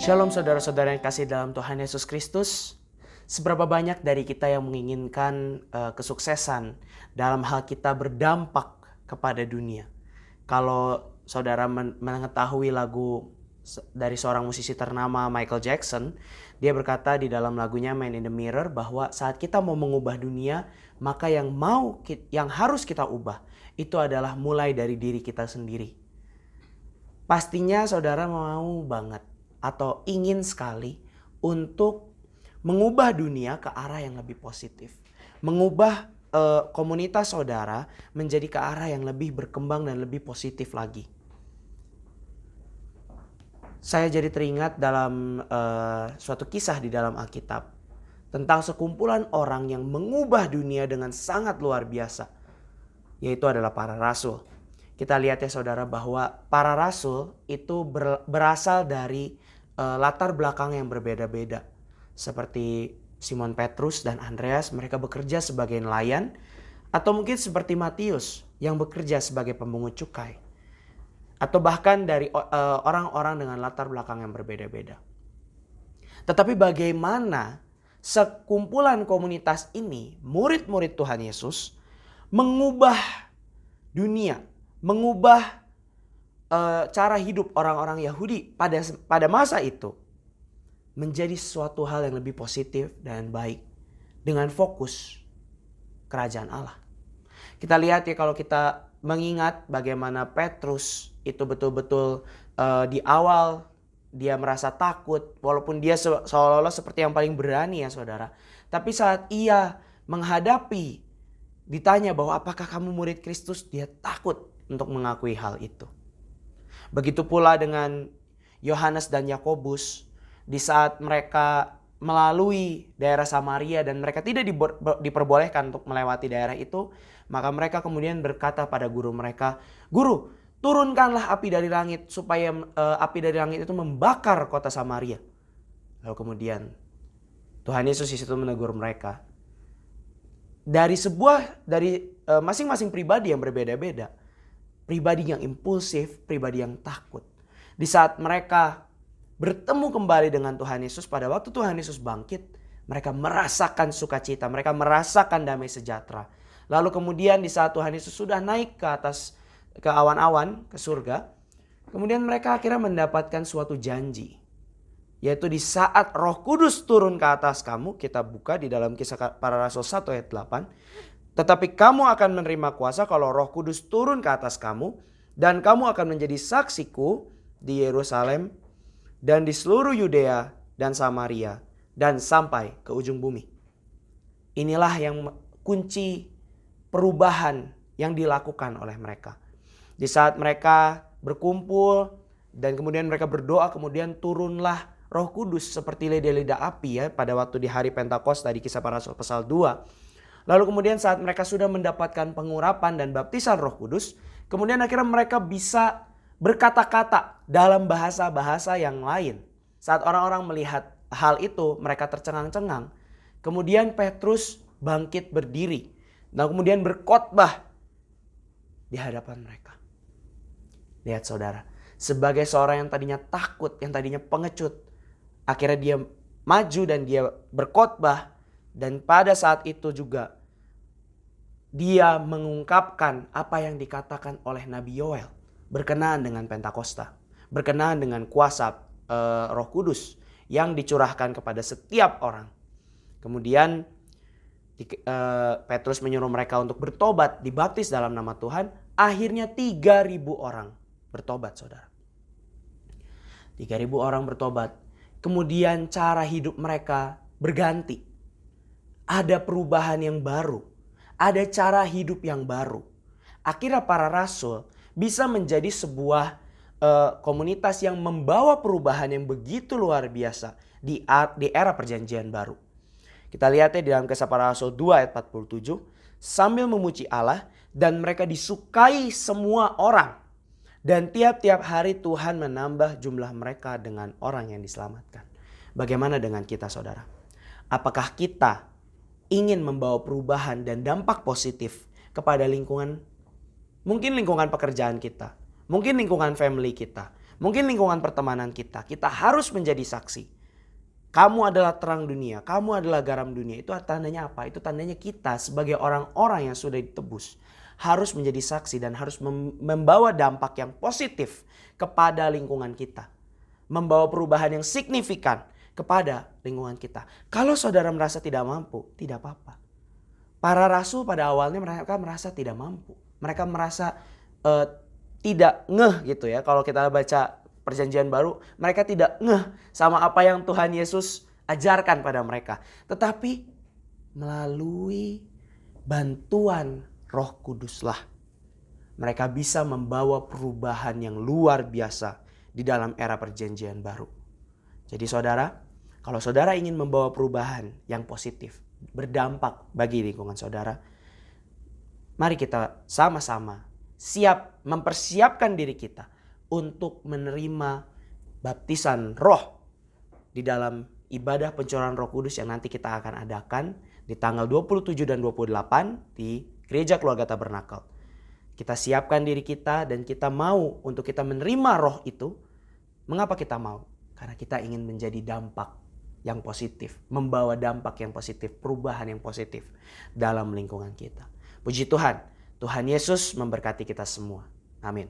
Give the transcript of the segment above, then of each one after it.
Shalom saudara-saudara yang kasih dalam Tuhan Yesus Kristus. Seberapa banyak dari kita yang menginginkan kesuksesan dalam hal kita berdampak kepada dunia. Kalau saudara mengetahui lagu dari seorang musisi ternama Michael Jackson, dia berkata di dalam lagunya Man in the Mirror bahwa saat kita mau mengubah dunia, maka yang harus kita ubah itu adalah mulai dari diri kita sendiri. Pastinya saudara mau banget atau ingin sekali untuk mengubah dunia ke arah yang lebih positif. Mengubah komunitas saudara menjadi ke arah yang lebih berkembang dan lebih positif lagi. Saya jadi teringat dalam suatu kisah di dalam Alkitab tentang sekumpulan orang yang mengubah dunia dengan sangat luar biasa, yaitu adalah para rasul. Kita lihat ya saudara bahwa para rasul itu berasal dari latar belakang yang berbeda-beda. Seperti Simon Petrus dan Andreas, mereka bekerja sebagai nelayan. Atau mungkin seperti Matius yang bekerja sebagai pemungut cukai. Atau bahkan dari orang-orang dengan latar belakang yang berbeda-beda. Tetapi bagaimana sekumpulan komunitas ini, murid-murid Tuhan Yesus, mengubah dunia, mengubah cara hidup orang-orang Yahudi pada masa itu menjadi suatu hal yang lebih positif dan baik dengan fokus kerajaan Allah. Kita lihat ya, kalau kita mengingat bagaimana Petrus itu betul-betul di awal dia merasa takut, walaupun dia seolah-olah seperti yang paling berani ya saudara. Tapi saat ia menghadapi, ditanya bahwa apakah kamu murid Kristus, dia takut untuk mengakui hal itu. Begitu pula dengan Yohanes dan Yakobus, di saat mereka melalui daerah Samaria dan mereka tidak diperbolehkan untuk melewati daerah itu, maka mereka kemudian berkata pada guru mereka, "Guru, turunkanlah api dari langit supaya api dari langit itu membakar kota Samaria." Lalu kemudian Tuhan Yesus di situ menegur mereka. Dari masing-masing pribadi yang berbeda-beda. Pribadi yang impulsif, pribadi yang takut. Di saat mereka bertemu kembali dengan Tuhan Yesus, pada waktu Tuhan Yesus bangkit, mereka merasakan sukacita, mereka merasakan damai sejahtera. Lalu kemudian di saat Tuhan Yesus sudah naik ke atas, ke awan-awan, ke surga, kemudian mereka akhirnya mendapatkan suatu janji. Yaitu di saat Roh Kudus turun ke atas kamu, kita buka di dalam Kisah Para Rasul 1 ayat 8. Tetapi kamu akan menerima kuasa kalau Roh Kudus turun ke atas kamu. Dan kamu akan menjadi saksiku di Yerusalem dan di seluruh Yudea dan Samaria dan sampai ke ujung bumi. Inilah yang kunci perubahan yang dilakukan oleh mereka. Di saat mereka berkumpul dan kemudian mereka berdoa, kemudian turunlah Roh Kudus seperti lidah-lidah api ya pada waktu di hari Pentakosta di Kisah Para Rasul pasal 2. Lalu kemudian saat mereka sudah mendapatkan pengurapan dan baptisan Roh Kudus, kemudian akhirnya mereka bisa berkata-kata dalam bahasa-bahasa yang lain. Saat orang-orang melihat hal itu, mereka tercengang-cengang. Kemudian Petrus bangkit berdiri dan kemudian berkhotbah di hadapan mereka. Lihat saudara, sebagai seorang yang tadinya takut, yang tadinya pengecut, akhirnya dia maju dan dia berkhotbah. Dan pada saat itu juga dia mengungkapkan apa yang dikatakan oleh Nabi Yoel berkenaan dengan Pentakosta, berkenaan dengan kuasa Roh Kudus yang dicurahkan kepada setiap orang. Kemudian Petrus menyuruh mereka untuk bertobat, dibaptis dalam nama Tuhan. Akhirnya 3.000 orang bertobat saudara. 3.000 orang bertobat. Kemudian cara hidup mereka berganti. Ada perubahan yang baru. Ada cara hidup yang baru. Akhirnya para rasul bisa menjadi sebuah komunitas yang membawa perubahan yang begitu luar biasa di era perjanjian baru. Kita lihat ya di dalam Kisah Para Rasul 2 ayat 47. Sambil memuji Allah dan mereka disukai semua orang. Dan tiap-tiap hari Tuhan menambah jumlah mereka dengan orang yang diselamatkan. Bagaimana dengan kita saudara? Apakah kita ingin membawa perubahan dan dampak positif kepada lingkungan, mungkin lingkungan pekerjaan kita, mungkin lingkungan family kita, Mungkin lingkungan pertemanan kita harus menjadi saksi. Kamu adalah terang dunia, kamu adalah garam dunia. Itu tandanya apa? Itu tandanya kita sebagai orang-orang yang sudah ditebus harus menjadi saksi dan harus membawa dampak yang positif kepada lingkungan kita. Membawa perubahan yang signifikan kepada lingkungan kita. Kalau saudara merasa tidak mampu, tidak apa-apa. Para rasul pada awalnya mereka merasa tidak mampu. Mereka merasa tidak ngeh gitu ya. Kalau kita baca Perjanjian Baru, mereka tidak ngeh sama apa yang Tuhan Yesus ajarkan pada mereka. Tetapi melalui bantuan Roh Kuduslah mereka bisa membawa perubahan yang luar biasa di dalam era Perjanjian Baru. Jadi saudara, kalau saudara ingin membawa perubahan yang positif, berdampak bagi lingkungan saudara, mari kita sama-sama siap mempersiapkan diri kita untuk menerima baptisan roh di dalam ibadah pencurahan Roh Kudus yang nanti kita akan adakan di tanggal 27 dan 28 di Gereja Keluarga Tabernakel. Kita siapkan diri kita dan kita mau untuk kita menerima roh itu. Mengapa kita mau? Karena kita ingin menjadi dampak yang positif, membawa dampak yang positif, perubahan yang positif dalam lingkungan kita. Puji Tuhan, Tuhan Yesus memberkati kita semua. Amin.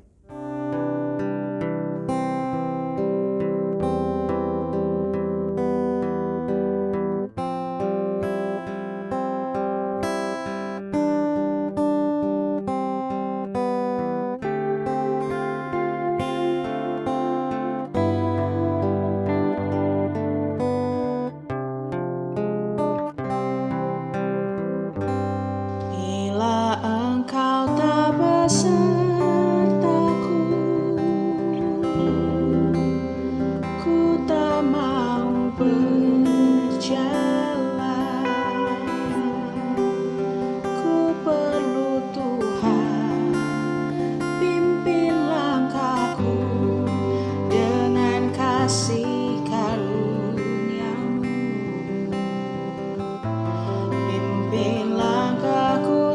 Bila Engkau tak besertaku, ku tak mau berjalan. Ku perlu Tuhan, pimpin langkahku dengan kasih karunia-Mu. Pimpin langkahku